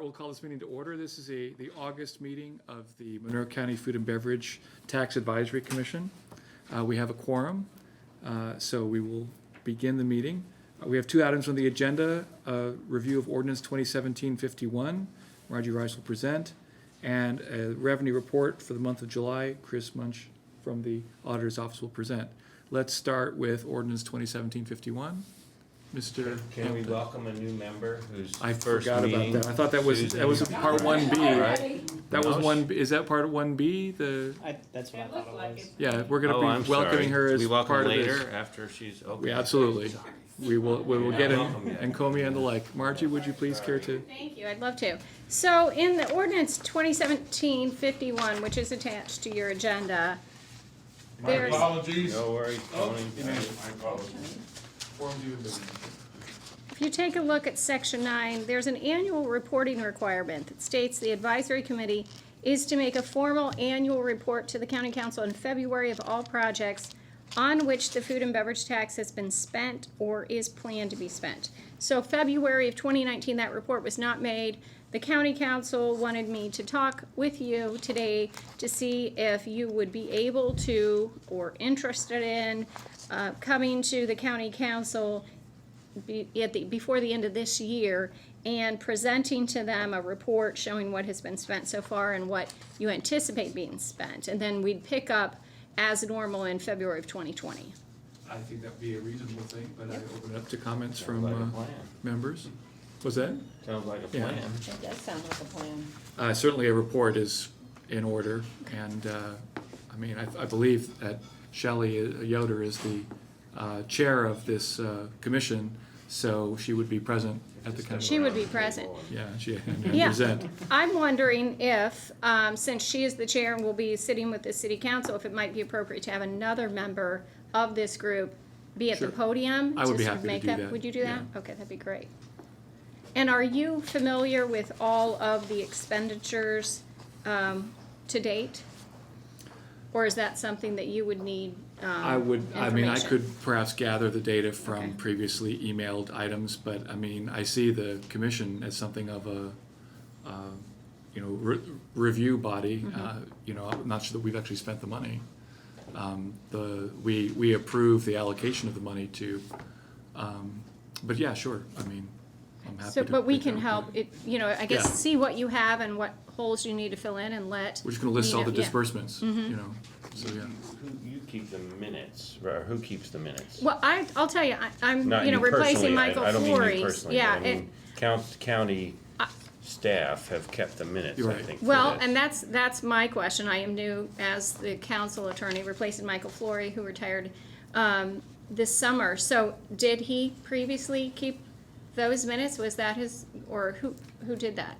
right, we'll call this meeting to order. This is the August meeting of the Monroe County Food and Beverage Tax Advisory Commission. We have a quorum, so we will begin the meeting. We have two items on the agenda, review of ordinance 2017-51, Margie Rice will present, and a revenue report for the month of July, Chris Munch from the Auditor's Office will present. Let's start with ordinance 2017-51. Mr. Can we welcome a new member who's I first forgot meeting? about that. I thought that was part 1B. Right? That was No, one. Is that part of 1B? That's what I thought it was. Yeah, we're Oh, going to I'm be welcoming sorry. her as We welcome part of later this. after she's okay. We absolutely. We will get in welcome you. and Comey and the like. Margie, would you please care to? Thank you, I'd love to. So in the ordinance 2017-51, which is attached to your agenda, My there's, apologies. No worries, Tony. My apologies. if you take a look at section 9, there's an annual reporting requirement that states the advisory committee is to make a formal annual report to the county council in February of all projects on which the food and beverage tax has been spent or is planned to be spent. So February of 2019, that report was not made. The county council wanted me to talk with you today to see if you would be able to or interested in coming to the county council before the end of this year and presenting to them a report showing what has been spent so far and what you anticipate being spent. And then we'd pick up as normal in February of 2020. I think that'd be a reasonable thing, but I open it up to comments Sounds from like a plan. members. Was that? Sounds like a Yeah. plan. It does sound like a plan. Certainly a report is in order, and I mean, I believe that Shelley Yoder is the chair of this commission, so she would be present at the county. She would be present. Yeah, she Yeah. present. I'm wondering if, since she is the chair and will be sitting with the city council, if it might be appropriate to have another member of this group be at the Sure. podium. I would be sort happy of to make do that. Would you do that? Yeah. Okay, that'd be great. And are you familiar with all of the expenditures to date? Or is that something that you would need I mean, I information? could perhaps gather the data from Okay. previously emailed items, but I mean, I see the commission as something of a, review body. I'm not sure that we've actually spent the money. We approve the allocation of the money to, but yeah, sure, I mean, I'm happy So, to. but we pick can up. help, I guess, Yeah. see what you have and what holes you need to fill in and let. We're just gonna list all the Nina- yeah. disbursements, so yeah. You keep the minutes, or who keeps the minutes? Well, I'll tell you, I'm, Not you replacing personally, Michael I don't mean you Flory. personally, Yeah, but I mean, county staff have kept the minutes, You're I right. think, for well, this. and that's my question. I am new as the council attorney, replacing Michael Flory, who retired this summer. So did he previously keep those minutes? Was that his, or who did that?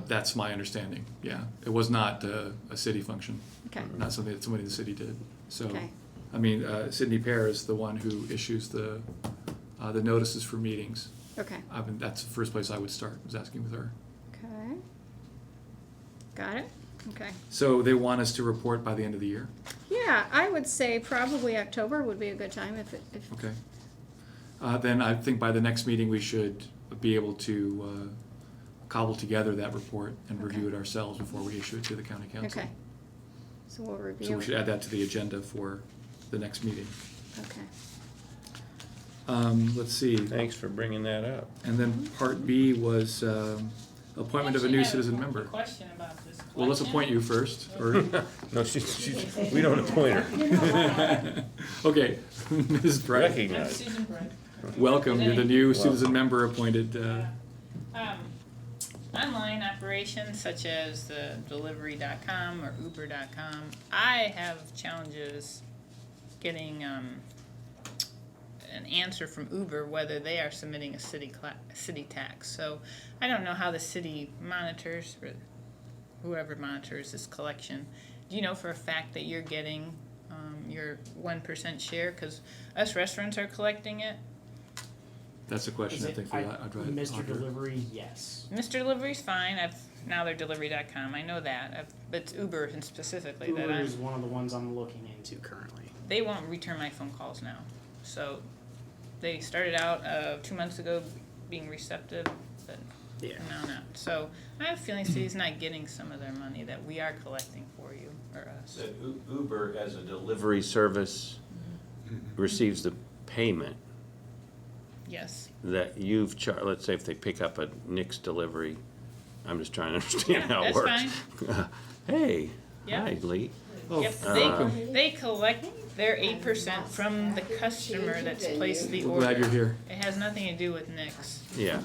That's my understanding, yeah. It was not a city function, Okay, not something that somebody in the city did, so. okay, I mean, Sydney Pear is the one who issues the notices for meetings. okay, I mean, that's the first place I would start, was asking with her. okay. Got it? Okay. So they want us to report by the end of the year? Yeah, I would say probably October would be a good time if Okay. Then I think by the next meeting, we should be able to cobble together that report and review it ourselves before we issue it to the county council. okay. So we'll So review we should it. add that to the agenda for the next meeting. Okay. Let's see, Thanks for bringing that up. and then part B was appointment of a new citizen member. Question about this. Well, let's appoint you first, or, No, we don't appoint her. okay, Ms. Bright, I'm Recognize. Susan Bright. welcome, you're the new Welcome. citizen member appointed, Online operations such as the delivery.com or uber.com, I have challenges getting an answer from Uber whether they are submitting a city tax. So I don't know how the city monitors, or whoever monitors this collection. Do you know for a fact that you're getting your 1% share? Because us restaurants are collecting it. that's a question I think for the Mr. auditor. Delivery, yes. Mr. Delivery's fine. Now they're delivery.com. I know that. But it's Uber and specifically that Uber is one of the ones I'm looking into currently. they won't return my phone calls now. So they started out 2 months ago being receptive, but Yeah. amount out. So I have a feeling city's not getting some of their money that we are collecting for you, or us. That Uber as a delivery service receives the payment Yes. that you've let's say if they pick up a Nick's delivery, I'm just trying to understand Yeah, how it that's works. Hey, Yeah. hi Lee. Oh, Yep, welcome. they collect their 8% from the customer that's placed the We're order. glad you're here. It has nothing to do with Nick's, Yeah,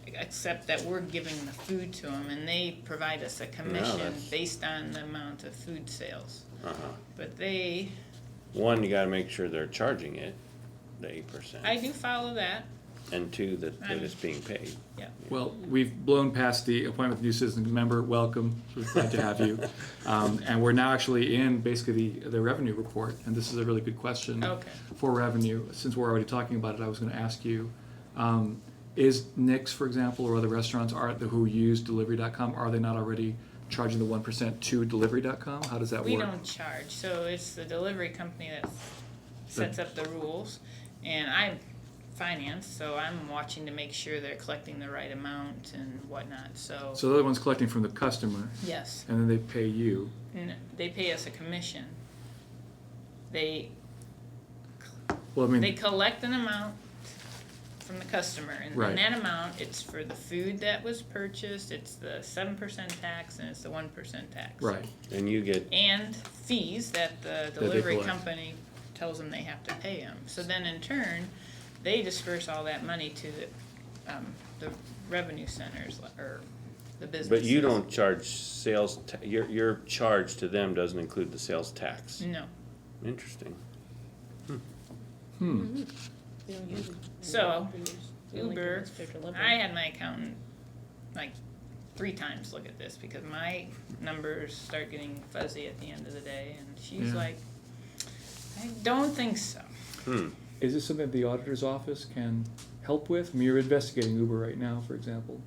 except that we're giving the food to them, and they provide us a commission that's- based on the amount of food sales. uh-huh. But they, One, you gotta make sure they're charging it, the 8%. I do follow that, And two, that it's being paid. yeah. Well, we've blown past the appointment with new citizen member. Welcome. We're glad to have you. And we're now actually in basically the revenue report, and this is a really good question Okay. for revenue. Since we're already talking about it, I was going to ask you, is Nick's, for example, or other restaurants who use delivery.com, are they not already charging the 1% to delivery.com? How does that We work? don't charge, so it's the delivery company that sets up the rules, and I'm finance, so I'm watching to make sure they're collecting the right amount and whatnot, so, So the other one's collecting from the customer, yes. and then they pay you. And they pay us a commission. They Well, I They mean, collect an amount from the customer, and Right. in that amount, it's for the food that was purchased, it's the 7% tax, and it's the 1% tax. right. And you get, And fees that the they delivery collect. company tells them they have to pay them. So then in turn, they disperse all that money to the revenue centers, or the businesses. but you don't charge sales, your charge to them doesn't include the sales tax. No. Interesting. So, Uber, I had my accountant like 3 times look at this because my numbers start getting fuzzy at the end of the day, and she's Yeah. like, I don't think so. Is this something that the auditor's office can help with? I mean, you're investigating Uber right now, for example.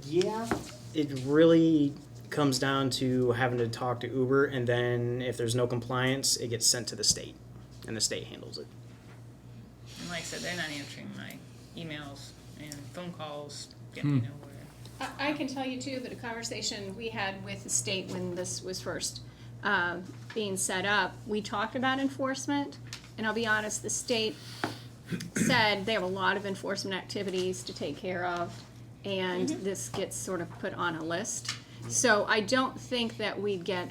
Yeah, it really comes down to having to talk to Uber, and then if there's no compliance, it gets sent to the state, and the state handles it. And like I said, they're not answering my emails and phone calls, get me nowhere. I can tell you too that a conversation we had with the state when this was first being set up, we talked about enforcement, and I'll be honest, the state said they have a lot of enforcement activities to take care of, and this gets sort of put on a list. So I don't think that we'd get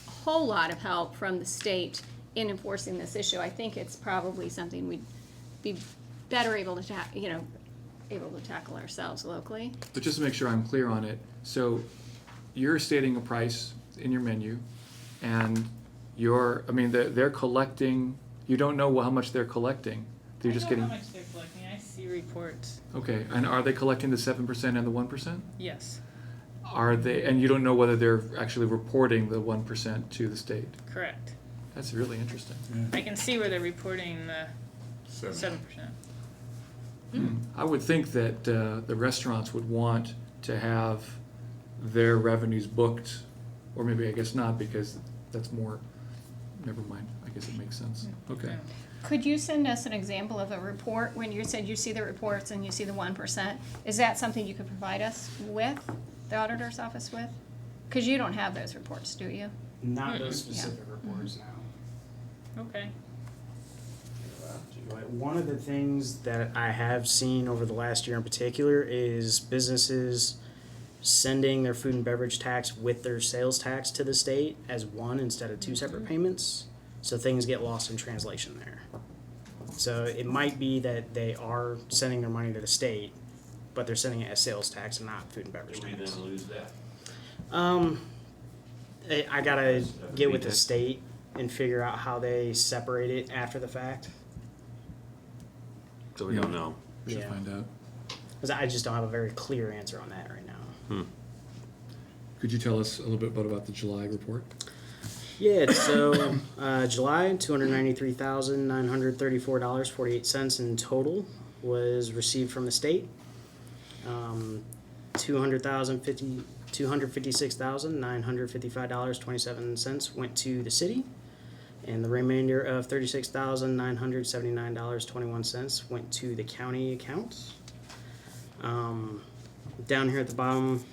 a whole lot of help from the state in enforcing this issue. I think it's probably something we'd be better able to able to tackle ourselves locally. But just to make sure I'm clear on it, so you're stating a price in your menu, and they're collecting, you don't know how much they're collecting. They're just I getting, know how much they're collecting, I see reports, okay, and are they collecting the 7% and the 1%? yes, Are they, and you don't know whether they're actually reporting the 1% to the state? correct. That's really interesting. I can see where they're reporting the 7%. I would think that the restaurants would want to have their revenues booked, or maybe I guess not, because that's more, never mind, I guess it makes sense. Okay. Could you send us an example of a report when you said you see the reports and you see the 1%? Is that something you could provide us with, the auditor's office with? Because you don't have those reports, do you? Not those specific reports now. Okay. But one of the things that I have seen over the last year in particular is businesses sending their food and beverage tax with their sales tax to the state as one instead of two separate payments. So things get lost in translation there. So it might be that they are sending their money to the state, but they're sending it as sales tax and not food and beverage Do we tax. then lose that? I gotta get with the state and figure out how they separate it after the fact. So we don't know. Should Yeah. find out. Because I just don't have a very clear answer on that right now. Could you tell us a little bit about the July report? Yeah, so July, $293,934.48 in total was received from the state. $256,955.27 went to the city, and the remainder of $36,979.21 went to the county accounts. Down here at the bottom,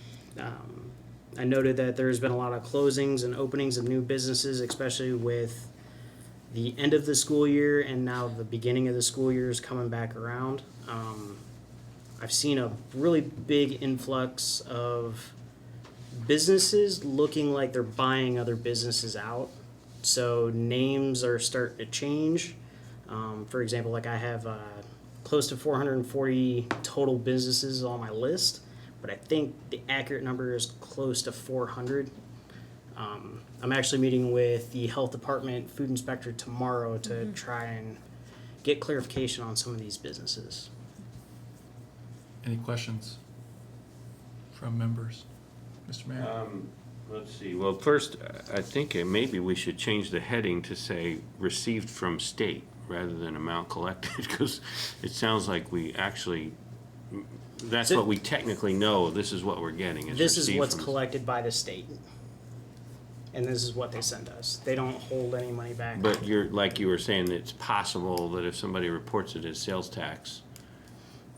I noted that there's been a lot of closings and openings of new businesses, especially with the end of the school year and now the beginning of the school year is coming back around. I've seen a really big influx of businesses looking like they're buying other businesses out. So names are starting to change. For example, like I have close to 440 total businesses on my list, but I think the accurate number is close to 400. I'm actually meeting with the health department food inspector tomorrow to try and get clarification on some of these businesses. Any questions from members? Mr. Mayor? Let's see, well, first, I think maybe we should change the heading to say received from state rather than amount collected, because it sounds like we actually, that's what we technically know, this is what we're getting. This is received what's from- collected by the state. And this is what they send us. They don't hold any money back. But you're, like you were saying, it's possible that if somebody reports it as sales tax,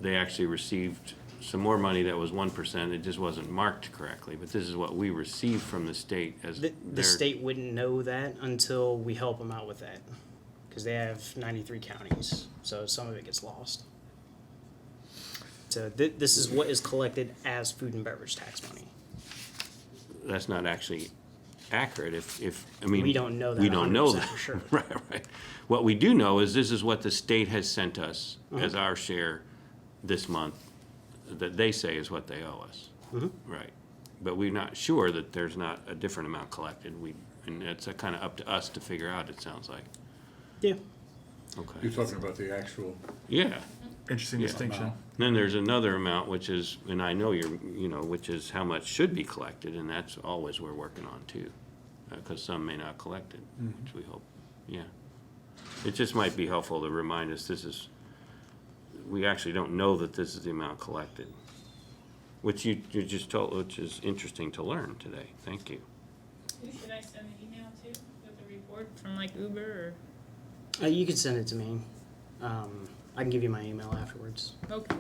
they actually received some more money that was 1%, it just wasn't marked correctly, but this is what we received from the state as The their. state wouldn't know that until we help them out with that. Because they have 93 counties, so some of it gets lost. So this is what is collected as food and beverage tax money. That's not actually accurate I mean. We don't know that We don't know 100% that. for sure. Right. What we do know is this is what the state has sent us Uh-huh. as our share this month, that they say is what they owe us. Mhm. Right. But we're not sure that there's not a different amount collected. And it's kind of up to us to figure out, it sounds like. Yeah. You're Okay. talking about the actual Yeah. Interesting Yeah. distinction. Then there's another amount, which is, and I know which is how much should be collected, and that's always we're working on too. Because some may not collect it, which we hope, yeah. It just might be helpful to remind us we actually don't know that this is the amount collected. Which you just told, which is interesting to learn today, thank you. Who should I send an email to with the report from like Uber You can send it to me. I can give you my email afterwards. or, okay.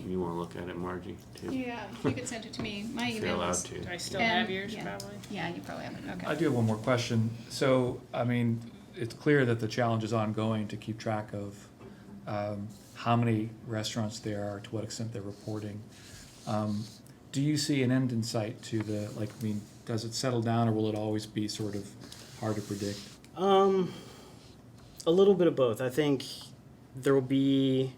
You wanna look at it, Margie, too? Yeah, you could send it to me. My If you're email allowed is. to. Do I still And- have yours yeah. probably? Yeah, you probably have it, okay. I do have one more question. So, I mean, it's clear that the challenge is ongoing to keep track of how many restaurants there are, to what extent they're reporting. Do you see an end in sight to does it settle down, or will it always be sort of hard to predict? A little bit of both. I think there will be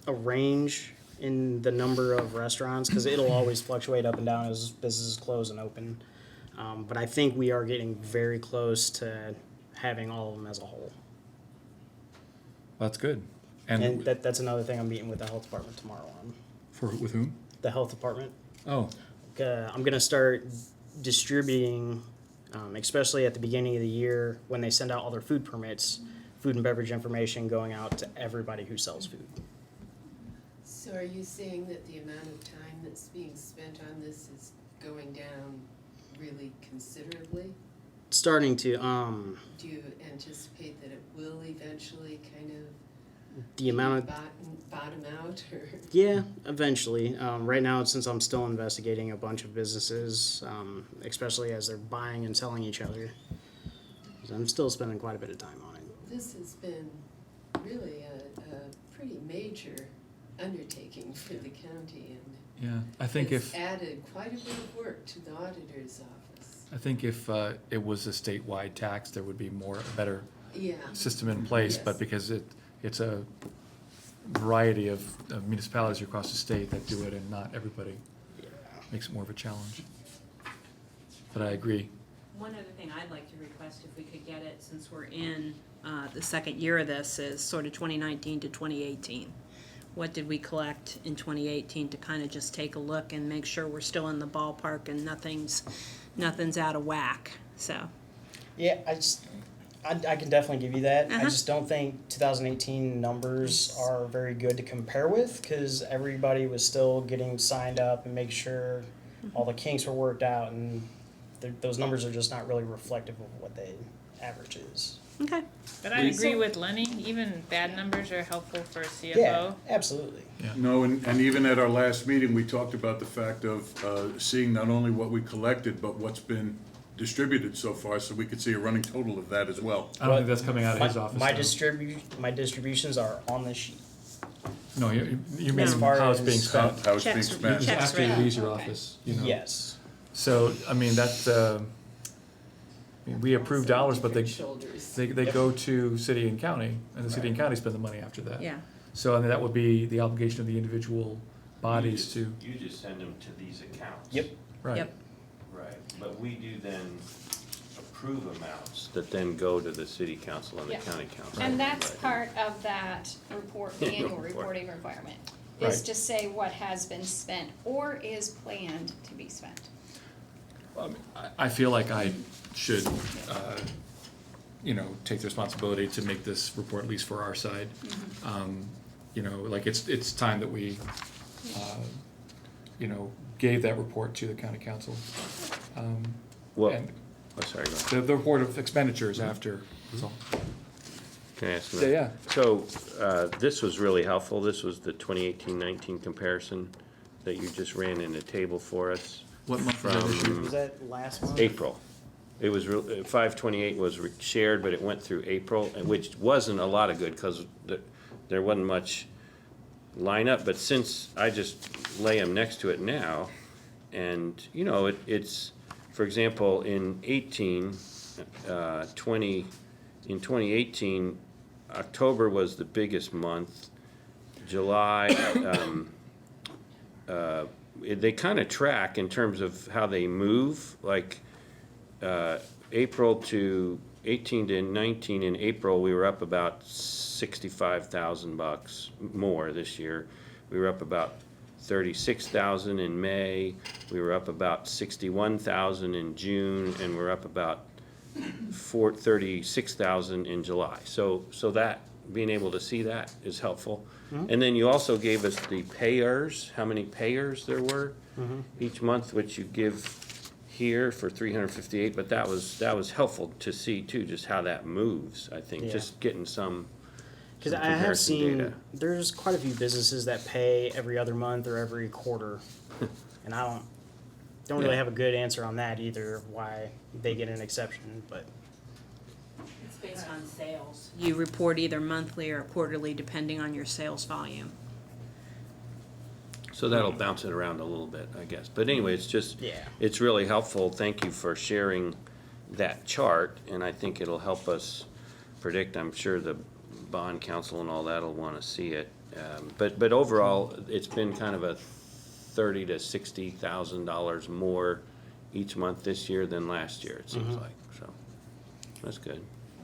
a range in the number of restaurants because it'll always fluctuate up and down as businesses close and open. But I think we are getting very close to having all of them as a whole. That's good. And And that's another thing I'm meeting with the health department tomorrow on. with whom? The health department. Oh, I'm gonna start distributing, especially at the beginning of the year when they send out all their food permits, food and beverage information going out to everybody who sells food. So are you saying that the amount of time that's being spent on this is going down really considerably? Starting to, Do you anticipate that it will eventually kind of the amount of, bottom out, or? yeah, eventually. Right now, since I'm still investigating a bunch of businesses, especially as they're buying and selling each other, I'm still spending quite a bit of time on it. This has been really a pretty major undertaking for the county, and yeah. I think it's if added quite a bit of work to the auditor's office. it was a statewide tax, there would be a better Yeah, system in place, but Yes. because it's a variety of municipalities across the state that do it, and not everybody, makes it more of a challenge. But I agree. One other thing I'd like to request, if we could get it, since we're in the second year of this, is sort of 2019 to 2018. What did we collect in 2018 to kind of just take a look and make sure we're still in the ballpark and nothing's out of whack, so. Yeah, I can definitely give you that. I Uh-huh. just don't think 2018 numbers are very good to compare with because everybody was still getting signed up and make sure all the kinks were worked out, and those numbers are just not really reflective of what the average is. Okay. But I agree with Lenny, even bad numbers are helpful for a CFO. Yeah, absolutely. No, and even at our last meeting, we talked about the fact of seeing not only what we collected, but what's been distributed so far, so we could see a running total of that as well. I don't think that's coming out of his My- office. My though. my distributions are on this sheet. No, you mean As far how it's as being How spent. how it's being Checks- spent. Just checks after you written. leave your Okay. office, you know. Yes. So, I mean, that's, I mean, we approve dollars, but Different shoulders. they go to city and county, and the city and county spend the money after that. Yeah. So, I mean, that would be the obligation of the individual bodies to, You just send them to these accounts. Yep. right. Yep. Right, but we do then approve amounts that then go to the city council and the Yeah. county council. And that's Right. part of that report, the annual Report. reporting requirement, is Right. to say what has been spent or is planned to be spent. I feel like I should, you know, take the responsibility to make this report, at least for our side. You know, like, it's time that we, you know, gave that report to the county council. Well, And oh, sorry, go ahead. the report of expenditures after, so, Can I ask yeah, that? yeah. So, this was really helpful. This was the 2018-19 comparison that you just ran in a table for us. What month was that issued? Was that last month? April. It was, 5/28 was shared, but it went through April, and which wasn't a lot of good, because there wasn't much lineup, but since I just lay them next to it now, and, you know, it's, for example, in 2018, October was the biggest month. July, they kind of track in terms of how they move, like, April to 18 to 19, in April, we were up about $65,000 more this year. We were up about 36,000 in May, we were up about 61,000 in June, and we're up about 36,000 in July. So that, being able to see that is helpful. And then you also gave us the payers, how many payers there were each month, which you give here for 358, but that was helpful to see too, just how that moves, I think, Yeah. just getting some Because some I have comparison seen, data. there's quite a few businesses that pay every other month or every quarter. And I don't really Yeah. have a good answer on that either, why they get an exception, but. It's based on sales. You report either monthly or quarterly, depending on your sales volume. So that'll bounce it around a little bit, I guess. But anyway, it's just, Yeah. it's really helpful. Thank you for sharing that chart, and I think it'll help us predict. I'm sure the bond council and all that'll want to see it. But overall, it's been kind of a $30,000 to $60,000 more each month this year than last year, it seems like. So that's good.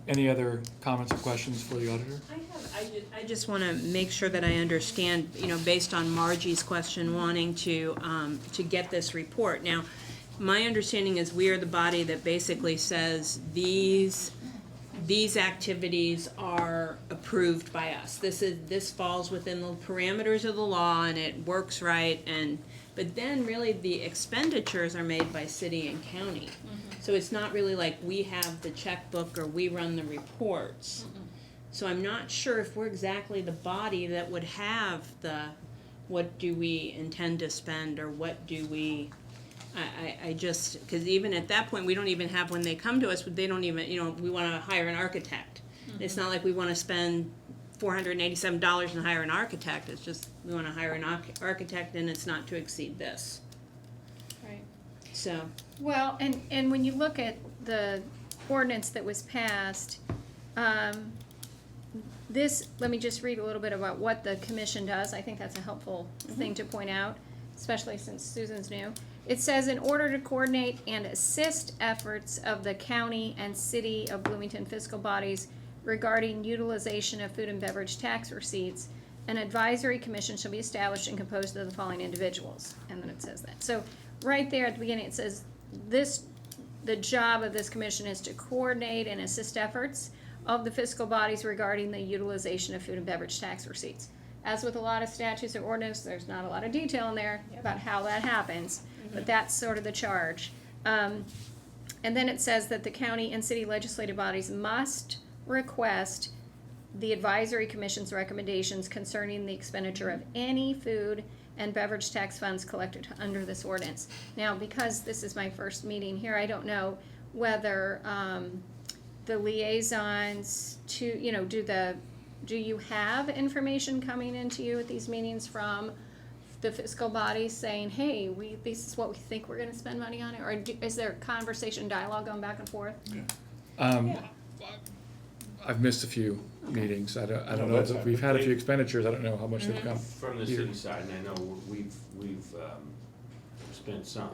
Any other comments or questions for the auditor? I just want to make sure that I understand, you know, based on Margie's question, wanting to get this report. Now, my understanding is we are the body that basically says these activities are approved by us. This falls within the parameters of the law and it works right, but then really the expenditures are made by city and county. So it's not really like we have the checkbook or we run the reports. So I'm not sure if we're exactly the body that would have what do we intend to spend or what do we, I just, because even at that point, we don't even have, when they come to us, they don't even, you know, we want to hire an architect. It's not like we want to spend $487 and hire an architect, it's just, we want to hire an architect and it's not to exceed this, Right. so. Well, and when you look at the ordinance that was passed, let me just read a little bit about what the commission does. I think that's a helpful thing to point out, especially since Susan's new. It says, in order to coordinate and assist efforts of the county and city of Bloomington fiscal bodies regarding utilization of food and beverage tax receipts, an advisory commission shall be established and composed of the following individuals. And then it says that. So right there at the beginning, it says the job of this commission is to coordinate and assist efforts of the fiscal bodies regarding the utilization of food and beverage tax receipts. As with a lot of statutes or ordinances, there's not a lot of detail in there about how that happens, but that's sort of the charge. And then it says that the county and city legislative bodies must request the advisory commission's recommendations concerning the expenditure of any food and beverage tax funds collected under this ordinance. Now, because this is my first meeting here, I don't know whether, the liaisons to, do you have information coming into you at these meetings from the fiscal bodies saying, hey, this is what we think we're gonna spend money on it, or is there conversation, dialogue going back and forth? I've missed a few meetings. I don't know. that's We've had a few fine. expenditures. I don't know how much they've come. From the here. city side, and I know we've spent some,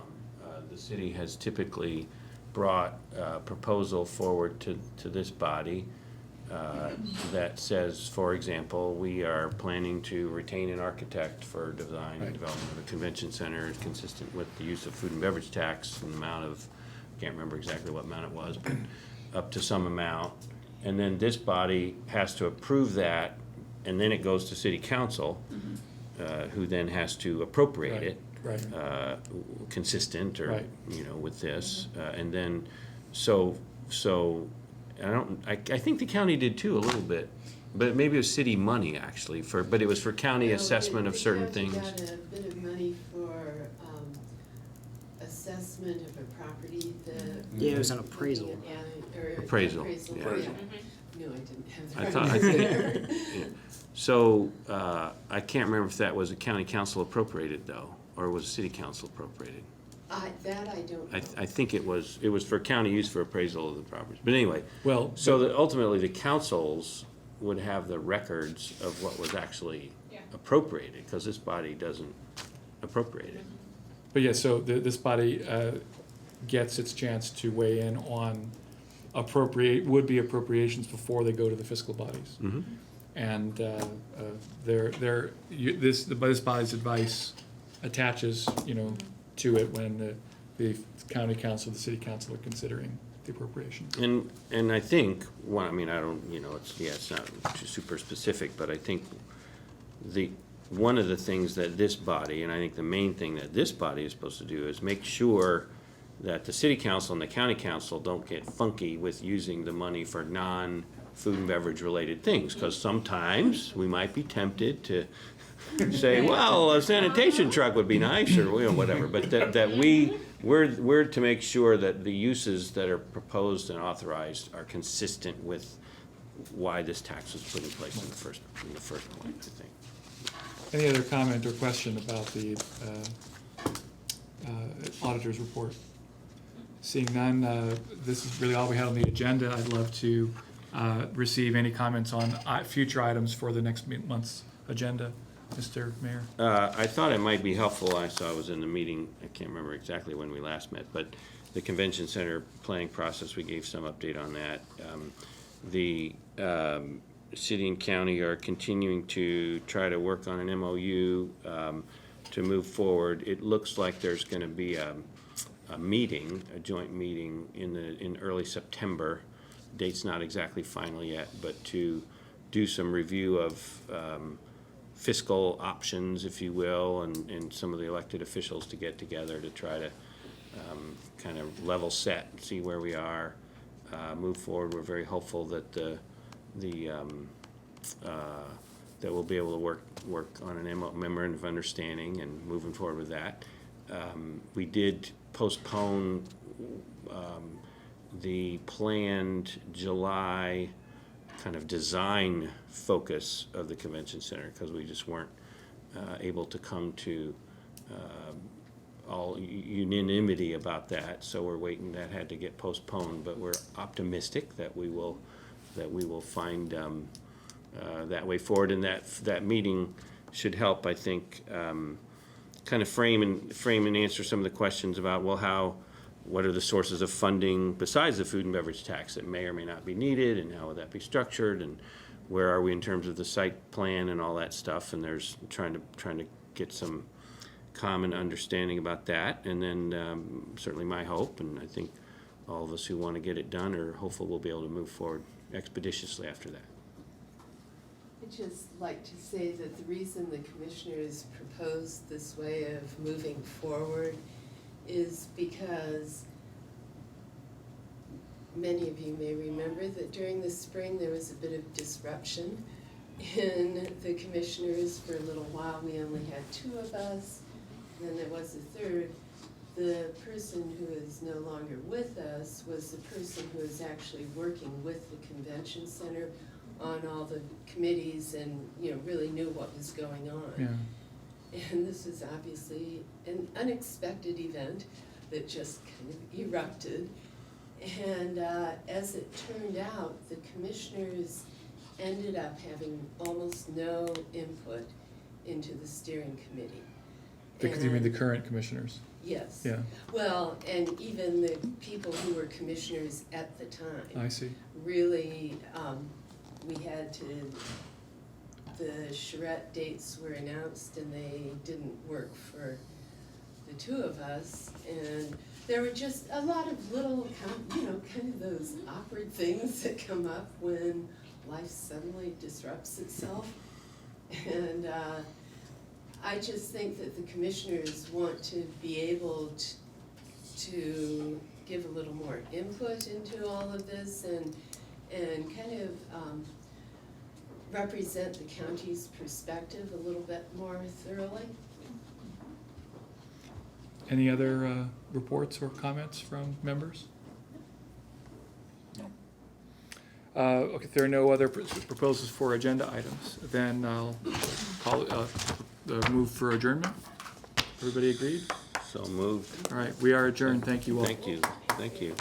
the city has typically brought a proposal forward to this body that says, for example, we are planning to retain an architect for design and Right. development of a convention center consistent with the use of food and beverage tax, an amount of, can't remember exactly what amount it was, but up to some amount. And then this body has to approve that, and then it goes to city council, who then has to appropriate it. Right. Consistent or, Right. With this. And then, so I think the county did too a little bit, but maybe it was city money actually but it was for county Well, assessment of the certain county things. got a bit of money for, assessment of a property that. Yeah, it was an appraisal. Appraisal, yeah. No, I didn't have the I right thought, I word think, there. yeah. So, I can't remember if that was a county council appropriated though, or was city council appropriated? That I don't know. I think it was for county use for appraisal of the properties, but anyway. Well, So that ultimately the councils would have the records of what was actually appropriated, because this body doesn't appropriate it. But yeah, so this body gets its chance to weigh in on would-be appropriations before they go to the fiscal bodies. Mhm. And this body's advice attaches, to it when the county council, the city council are considering the appropriation. And I think, I don't, it's not super specific, but I think one of the things that this body, and I think the main thing that this body is supposed to do is make sure that the city council and the county council don't get funky with using the money for non-food and beverage related things, because sometimes we might be tempted to say, well, a sanitation truck would be nice, or whatever, but we're to make sure that the uses that are proposed and authorized are consistent with why this tax was put in place in the first point, I think. Any other comment or question about the auditor's report? Seeing none, this is really all we had on the agenda. I'd love to receive any comments on future items for the next month's agenda. Mr. Mayor? I thought it might be helpful, I saw I was in the meeting, I can't remember exactly when we last met, but the convention center planning process, we gave some update on that. The city and county are continuing to try to work on an MOU to move forward. It looks like there's gonna be a joint meeting in early September. Date's not exactly final yet, but to do some review of fiscal options, if you will, and some of the elected officials to get together to try to kind of level set, see where we are, move forward. We're very hopeful that that we'll be able to work on an memorandum of understanding and moving forward with that. We did postpone the planned July kind of design focus of the convention center, because we just weren't able to come to all unanimity about that, so we're waiting. That had to get postponed, but we're optimistic that we will find that way forward, and that meeting should help, I think, kind of frame and answer some of the questions about, well, what are the sources of funding besides the food and beverage tax that may or may not be needed, and how would that be structured, and where are we in terms of the site plan and all that stuff, and there's trying to get some common understanding about that. And then certainly my hope, and I think all of us who want to get it done are hopeful we'll be able to move forward expeditiously after that. I'd just like to say that the reason the commissioners proposed this way of moving forward is because many of you may remember that during the spring, there was a bit of disruption in the commissioners. For a little while, we only had 2 of us, then there was a third. The person who is no longer with us was the person who is actually working with the convention center on all the committees and, you know, really knew what was going on. Yeah. And this was obviously an unexpected event that just kind of erupted. And as it turned out, the commissioners ended up having almost no input into the steering committee. Because you mean the And- current commissioners? Yes. Yeah, Well, and even the people who were commissioners at the time. I see. Really, we had to, the charrette dates were announced and they didn't work for the 2 of us. And there were just a lot of little, kind of those awkward things that come up when life suddenly disrupts itself. And I just think that the commissioners want to be able to give a little more input into all of this and kind of represent the county's perspective a little bit more thoroughly. Any other reports or comments from members? Okay, if there are no other proposals for agenda items, then I'll call, the move for adjournment. Everybody agreed? So moved. All right, we are adjourned. Thank you all. Thank you, thank you.